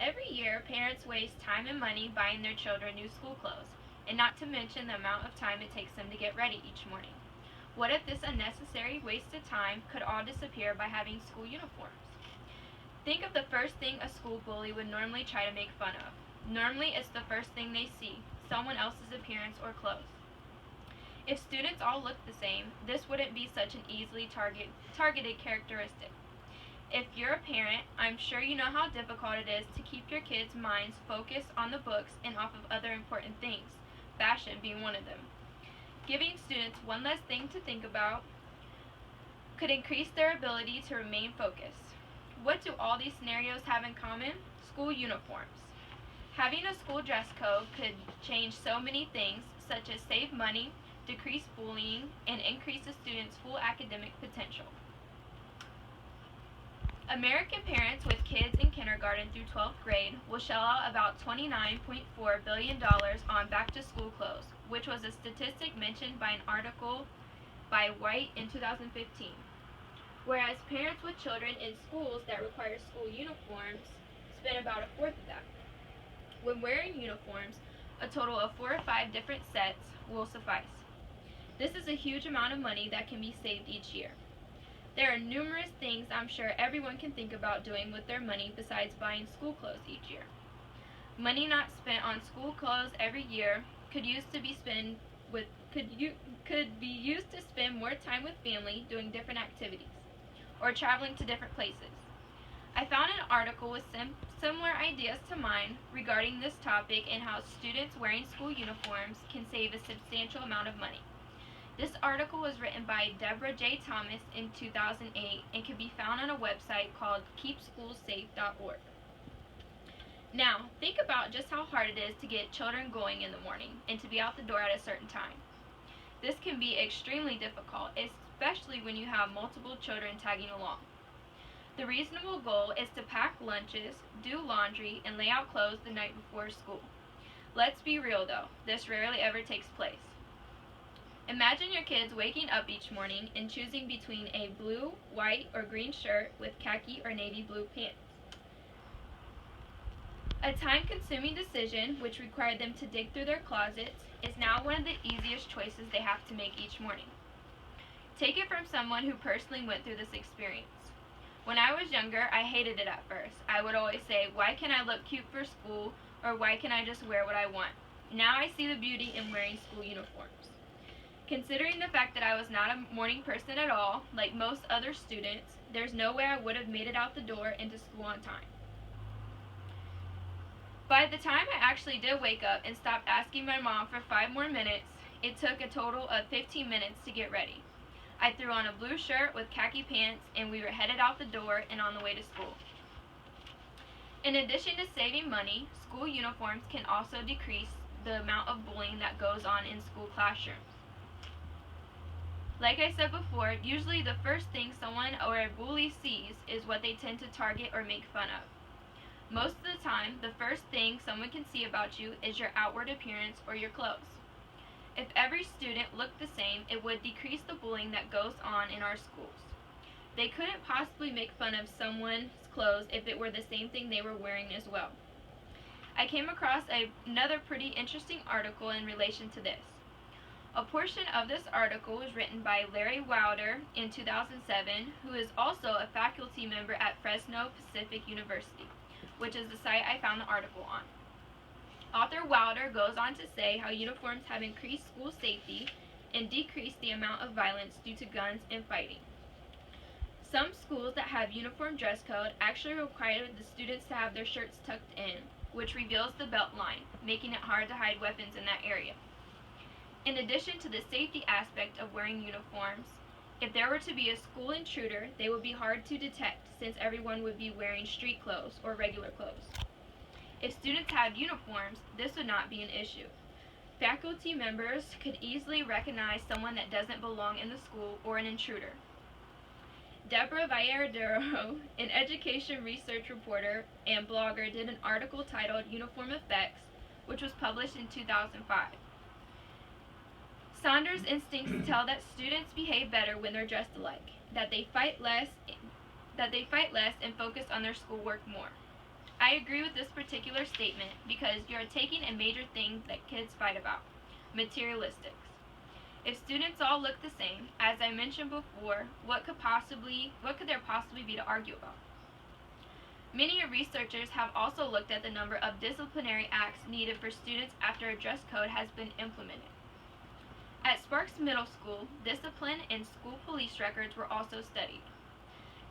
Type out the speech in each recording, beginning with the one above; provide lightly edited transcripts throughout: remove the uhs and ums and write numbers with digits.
Every year, parents waste time and money buying their children new school clothes, and not to mention the amount of time it takes them to get ready each morning. What if this unnecessary waste of time could all disappear by having school uniforms? Think of the first thing a school bully would normally try to make fun of. Normally, it's the first thing they see, someone else's appearance or clothes. If students all looked the same, this wouldn't be such an easily targeted characteristic. If you're a parent, I'm sure you know how difficult it is to keep your kids' minds focused on the books and off of other important things, fashion being one of them. Giving students one less thing to think about could increase their ability to remain focused. What do all these scenarios have in common? School uniforms. Having a school dress code could change so many things, such as save money, decrease bullying, and increase a student's full academic potential. American parents with kids in kindergarten through 12th grade will shell out about $29.4 billion on back-to-school clothes, which was a statistic mentioned by an article by White in 2015. Whereas parents with children in schools that require school uniforms spend about a fourth of that. When wearing uniforms, a total of 4 or 5 different sets will suffice. This is a huge amount of money that can be saved each year. There are numerous things I'm sure everyone can think about doing with their money besides buying school clothes each year. Money not spent on school clothes every year could be used to spend more time with family doing different activities or traveling to different places. I found an article with similar ideas to mine regarding this topic and how students wearing school uniforms can save a substantial amount of money. This article was written by Deborah J. Thomas in 2008 and can be found on a website called keepschoolsafe.org. Now, think about just how hard it is to get children going in the morning and to be out the door at a certain time. This can be extremely difficult, especially when you have multiple children tagging along. The reasonable goal is to pack lunches, do laundry, and lay out clothes the night before school. Let's be real though, this rarely ever takes place. Imagine your kids waking up each morning and choosing between a blue, white, or green shirt with khaki or navy blue pants. A time-consuming decision, which required them to dig through their closets, is now one of the easiest choices they have to make each morning. Take it from someone who personally went through this experience. When I was younger, I hated it at first. I would always say, why can't I look cute for school, or why can't I just wear what I want? Now I see the beauty in wearing school uniforms. Considering the fact that I was not a morning person at all, like most other students, there's no way I would have made it out the door into school on time. By the time I actually did wake up and stopped asking my mom for 5 more minutes, it took a total of 15 minutes to get ready. I threw on a blue shirt with khaki pants and we were headed out the door and on the way to school. In addition to saving money, school uniforms can also decrease the amount of bullying that goes on in school classrooms. Like I said before, usually the first thing someone or a bully sees is what they tend to target or make fun of. Most of the time, the first thing someone can see about you is your outward appearance or your clothes. If every student looked the same, it would decrease the bullying that goes on in our schools. They couldn't possibly make fun of someone's clothes if it were the same thing they were wearing as well. I came across another pretty interesting article in relation to this. A portion of this article was written by Larry Wilder in 2007, who is also a faculty member at Fresno Pacific University, which is the site I found the article on. Author Wilder goes on to say how uniforms have increased school safety and decreased the amount of violence due to guns and fighting. Some schools that have uniform dress code actually require the students to have their shirts tucked in, which reveals the belt line, making it hard to hide weapons in that area. In addition to the safety aspect of wearing uniforms, if there were to be a school intruder, they would be hard to detect since everyone would be wearing street clothes or regular clothes. If students had uniforms, this would not be an issue. Faculty members could easily recognize someone that doesn't belong in the school or an intruder. Deborah Valladero, an education research reporter and blogger, did an article titled Uniform Effects, which was published in 2005. Saunders' instincts tell that students behave better when they're dressed alike, that they fight less and focus on their schoolwork more. I agree with this particular statement because you are taking a major thing that kids fight about, materialistics. If students all look the same, as I mentioned before, what could there possibly be to argue about? Many researchers have also looked at the number of disciplinary acts needed for students after a dress code has been implemented. At Sparks Middle School, discipline and school police records were also studied.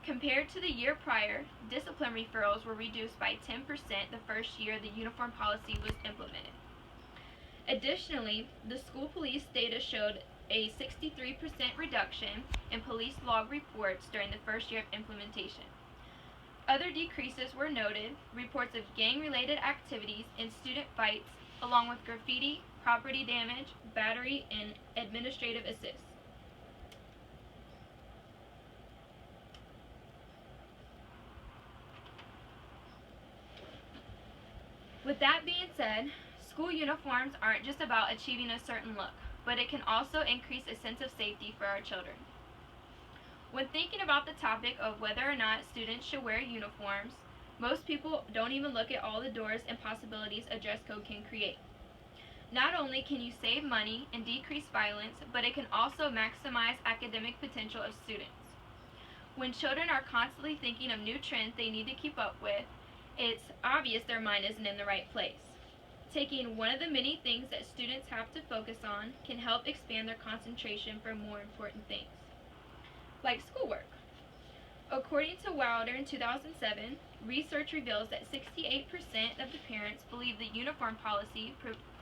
Compared to the year prior, discipline referrals were reduced by 10% the first year the uniform policy was implemented. Additionally, the school police data showed a 63% reduction in police log reports during the first year of implementation. Other decreases were noted, reports of gang-related activities and student fights, along with graffiti, property damage, battery, and administrative assist. With that being said, school uniforms aren't just about achieving a certain look, but it can also increase a sense of safety for our children. When thinking about the topic of whether or not students should wear uniforms, most people don't even look at all the doors and possibilities a dress code can create. Not only can you save money and decrease violence, but it can also maximize academic potential of students. When children are constantly thinking of new trends they need to keep up with, it's obvious their mind isn't in the right place. Taking one of the many things that students have to focus on can help expand their concentration for more important things, like schoolwork. According to Wilder in 2007, research reveals that 68% of the parents believe the uniform policy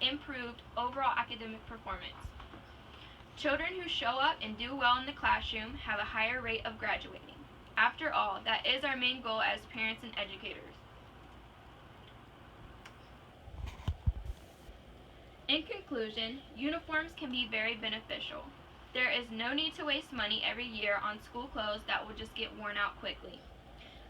improved overall academic performance. Children who show up and do well in the classroom have a higher rate of graduating. After all, that is our main goal as parents and educators. In conclusion, uniforms can be very beneficial. There is no need to waste money every year on school clothes that will just get worn out quickly.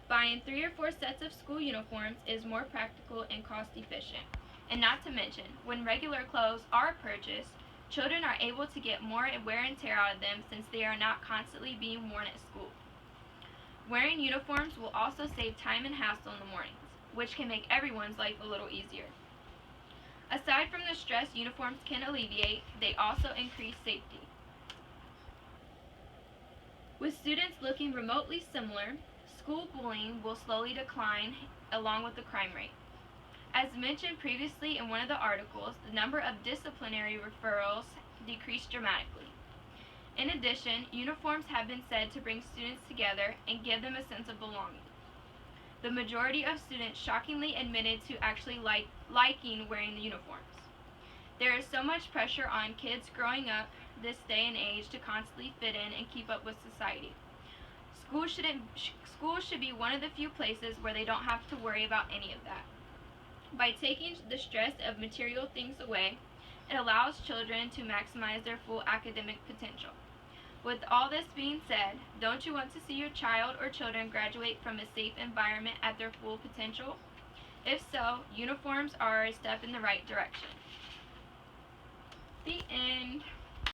Buying 3 or 4 sets of school uniforms is more practical and cost efficient. And not to mention, when regular clothes are purchased, children are able to get more wear and tear out of them since they are not constantly being worn at school. Wearing uniforms will also save time and hassle in the mornings, which can make everyone's life a little easier. Aside from the stress uniforms can alleviate, they also increase safety. With students looking remotely similar, school bullying will slowly decline along with the crime rate. As mentioned previously in one of the articles, the number of disciplinary referrals decreased dramatically. In addition, uniforms have been said to bring students together and give them a sense of belonging. The majority of students shockingly admitted to actually liking wearing the uniforms. There is so much pressure on kids growing up this day and age to constantly fit in and keep up with society. School should be one of the few places where they don't have to worry about any of that. By taking the stress of material things away, it allows children to maximize their full academic potential. With all this being said, don't you want to see your child or children graduate from a safe environment at their full potential? If so, uniforms are a step in the right direction. The end.